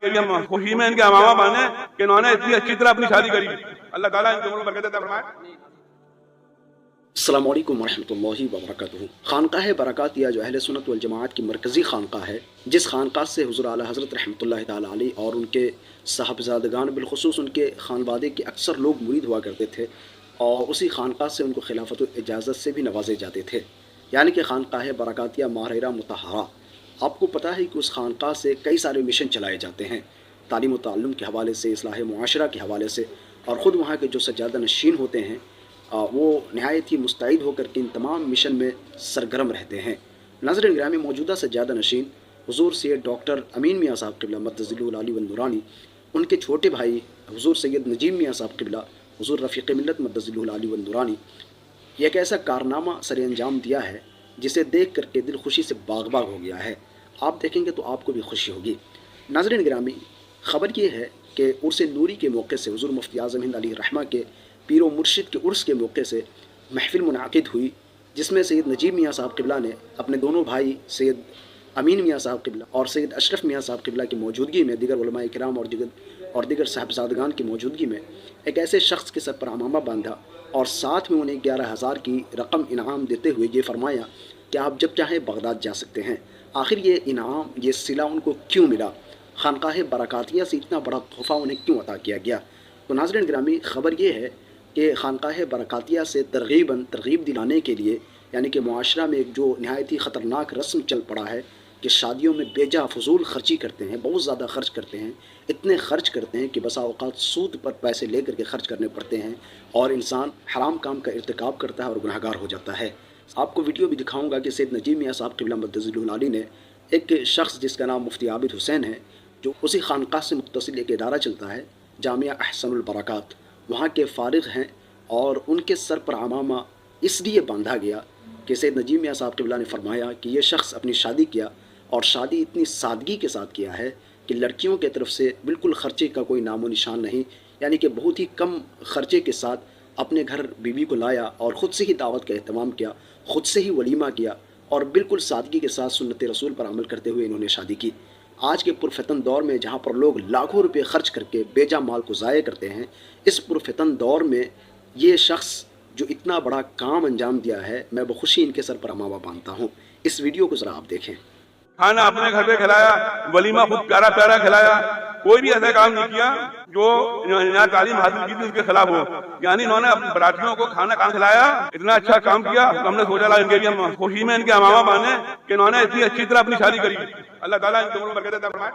کہ ہم خوشی میں ان کے امامہ بانے کہ انہوں نے اتنی اچھی طرح اپنی شادی کری. اللہ تعالیٰ ان کو برکت عطا فرمائے. السلام علیکم ورحمۃ اللہ وبرکاتہ. خانقاہ برکاتیہ جو اہل سنت والجماعت کی مرکزی خانقاہ ہے، جس خانقاہ سے حضور اعلیٰ حضرت رحمۃ اللہ تعالیٰ علیہ اور ان کے صاحبزادگان بالخصوص ان کے خانوادے کے اکثر لوگ مرید ہوا کرتے تھے، اور اسی خانقاہ سے ان کو خلافت و اجازت سے بھی نوازے جاتے تھے، یعنی کہ خانقاہ برکاتیہ ماہرہ مطہرہ. آپ کو پتہ ہے کہ اس خانقاہ سے کئی سارے مشن چلائے جاتے ہیں، تعلیم و تعلم کے حوالے سے، اصلاح معاشرہ کے حوالے سے، اور خود وہاں کے جو سجادہ نشین ہوتے ہیں وہ نہایت ہی مستعد ہو کر کے ان تمام مشن میں سرگرم رہتے ہیں. ناظرین گرامی، موجودہ سجادہ نشین حضور سید ڈاکٹر امین میاں صاحب قبلہ مدظلہ العلی والنورانی، ان کے چھوٹے بھائی حضور سید نجیم میاں صاحب قبلہ حضور رفیق ملت مدظلہ العلی والنورانی، یہ ایک ایسا کارنامہ سر انجام دیا ہے جسے دیکھ کر کے دل خوشی سے باغ باغ ہو گیا ہے. آپ دیکھیں گے تو آپ کو بھی خوشی ہوگی. ناظرین گرامی، خبر یہ ہے کہ عرس نوری کے موقع سے حضور مفتی اعظم ہند علیہ الرحمہ کے پیر و مرشد کے عرس کے موقع سے محفل منعقد ہوئی، جس میں سید نجیب میاں صاحب قبلہ نے اپنے دونوں بھائی سید امین میاں صاحب قبلہ اور سید اشرف میاں صاحب قبلہ کی موجودگی میں، دیگر علماء کرام اور دیگر صاحبزادگان کی موجودگی میں، ایک ایسے شخص کے سر پر عمامہ باندھا اور ساتھ میں انہیں 11,000 کی رقم انعام دیتے ہوئے یہ فرمایا کہ آپ جب چاہیں بغداد جا سکتے ہیں. آخر یہ انعام، یہ صلہ ان کو کیوں ملا؟ خانقاہ برکاتیہ سے اتنا بڑا تحفہ انہیں کیوں عطا کیا گیا؟ تو ناظرین گرامی، خبر یہ ہے کہ خانقاہ برکاتیہ سے ترغیب دلانے کے لیے، یعنی کہ معاشرہ میں ایک جو نہایت ہی خطرناک رسم چل پڑا ہے کہ شادیوں میں بے جا فضول خرچی کرتے ہیں، بہت زیادہ خرچ کرتے ہیں، اتنے خرچ کرتے ہیں کہ بسا اوقات سود پر پیسے لے کر کے خرچ کرنے پڑتے ہیں، اور انسان حرام کام کا ارتکاب کرتا ہے اور گنہگار ہو جاتا ہے. آپ کو ویڈیو بھی دکھاؤں گا کہ سید نجیب میاں صاحب قبلہ مدظلہ العلی نے ایک شخص جس کا نام مفتی عابد حسین ہے، جو اسی خانقاہ سے متصل ایک ادارہ چلتا ہے جامعہ احسن البرکات، وہاں کے فارغ ہیں، اور ان کے سر پر عمامہ اس لیے باندھا گیا کہ سید نجیب میاں صاحب قبلہ نے فرمایا کہ یہ شخص اپنی شادی کیا، اور شادی اتنی سادگی کے ساتھ کیا ہے کہ لڑکیوں کی طرف سے بالکل خرچے کا کوئی نام و نشان نہیں، یعنی کہ بہت ہی کم خرچے کے ساتھ اپنے گھر بیوی کو لایا اور خود سے ہی دعوت کا اہتمام کیا، خود سے ہی ولیمہ کیا، اور بالکل سادگی کے ساتھ سنت رسول پر عمل کرتے ہوئے انہوں نے شادی کی. آج کے پرفتن دور میں جہاں پر لوگ لاکھوں روپے خرچ کر کے بیجا مال کو ضائع کرتے ہیں، اس پرفتن دور میں یہ شخص جو اتنا بڑا کام انجام دیا ہے، میں بخوشی ان کے سر پر عمامہ باندھتا ہوں. اس ویڈیو کو ذرا آپ دیکھیں. کھانا اپنے گھر پہ کھلایا، ولیمہ خود پیارا پیارا کھلایا، کوئی بھی ایسا کام نہیں کیا جو یہاں تعلیم حاصل کی تھی اس کے خلاف ہو. یعنی انہوں نے اپنے براتیوں کو کھانا کھلایا، اتنا اچھا کام کیا، ہم نے سوچا ان کے بھی ہم خوشی میں ان کے امامہ بانے کہ انہوں نے اتنی اچھی طرح اپنی شادی کری. اللہ تعالیٰ ان کو برکت عطا فرمائے.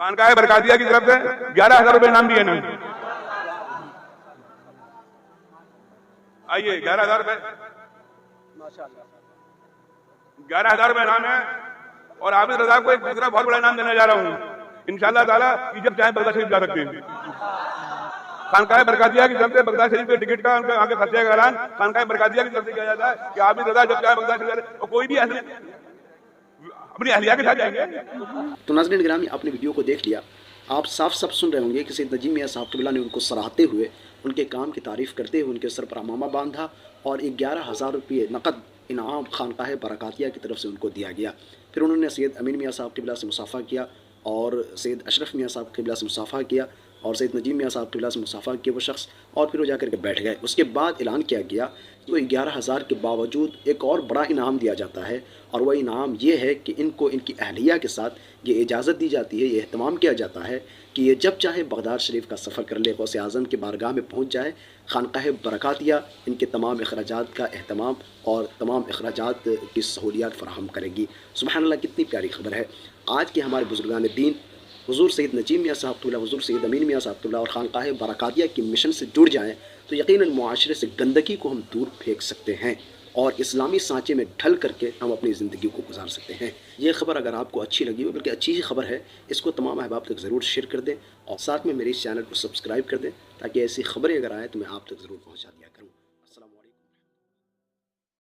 خانقاہ برکاتیہ کی طرف سے 11,000 روپے انعام دیے نا. آئیے 11,000 روپے، 11,000 روپے انعام ہے. اور عابد رضا کو ایک دوسرا بہت بڑا انعام دینے جا رہا ہوں انشاءاللہ تعالیٰ کہ جب چاہیں بغداد شریف جا سکتے ہیں. خانقاہ برکاتیہ کی طرف سے بغداد شریف کے ٹکٹ کا آگے خرچے کا اعلان خانقاہ برکاتیہ کی طرف سے کیا جاتا ہے کہ عابد رضا جب چاہیں بغداد شریف جا، اور کوئی بھی ایسے اپنی اہلیہ کے ساتھ جائیں گے. تو ناظرین گرامی، آپ نے ویڈیو کو دیکھ لیا. آپ صاف سن رہے ہوں گے کہ سید نجیب میاں صاحب قبلہ نے ان کو سراہتے ہوئے، ان کے کام کی تعریف کرتے ہوئے ان کے سر پر عمامہ باندھا، اور 11,000 روپے نقد انعام خانقاہ برکاتیہ کی طرف سے ان کو دیا گیا. پھر انہوں نے سید امین میاں صاحب قبلہ سے مصافحہ کیا، اور سید اشرف میاں صاحب قبلہ سے مصافحہ کیا، اور سید نجیب میاں صاحب قبلہ سے مصافحہ کیا وہ شخص، اور پھر وہ جا کر کے بیٹھ گئے. اس کے بعد اعلان کیا گیا کہ وہ 11,000 کے باوجود ایک اور بڑا انعام دیا جاتا ہے، اور وہ انعام یہ ہے کہ ان کو ان کی اہلیہ کے ساتھ یہ اجازت دی جاتی ہے، یہ اہتمام کیا جاتا ہے کہ یہ جب چاہے بغداد شریف کا سفر کر لے، غوث اعظم کی بارگاہ میں پہنچ جائے. خانقاہ برکاتیہ ان کے تمام اخراجات کا اہتمام اور تمام اخراجات کی سہولیات فراہم کرے گی. سبحان اللہ، کتنی پیاری خبر ہے. آج کے ہمارے بزرگان دین حضور سید نجیب میاں صاحب قبلہ، حضور سید امین میاں صاحب قبلہ اور خانقاہ برکاتیہ کی مشن سے جڑ جائیں تو یقیناً معاشرے سے گندگی کو ہم دور پھینک سکتے ہیں، اور اسلامی سانچے میں ڈھل کر کے ہم اپنی زندگی کو گزار سکتے ہیں. یہ خبر اگر آپ کو اچھی لگی ہو، بلکہ اچھی ہی خبر ہے، اس کو تمام احباب تک ضرور شیئر کر دیں، اور ساتھ میں میرے اس چینل کو سبسکرائب کر دیں تاکہ ایسی خبریں اگر آئیں تو میں آپ تک ضرور پہنچا دوں.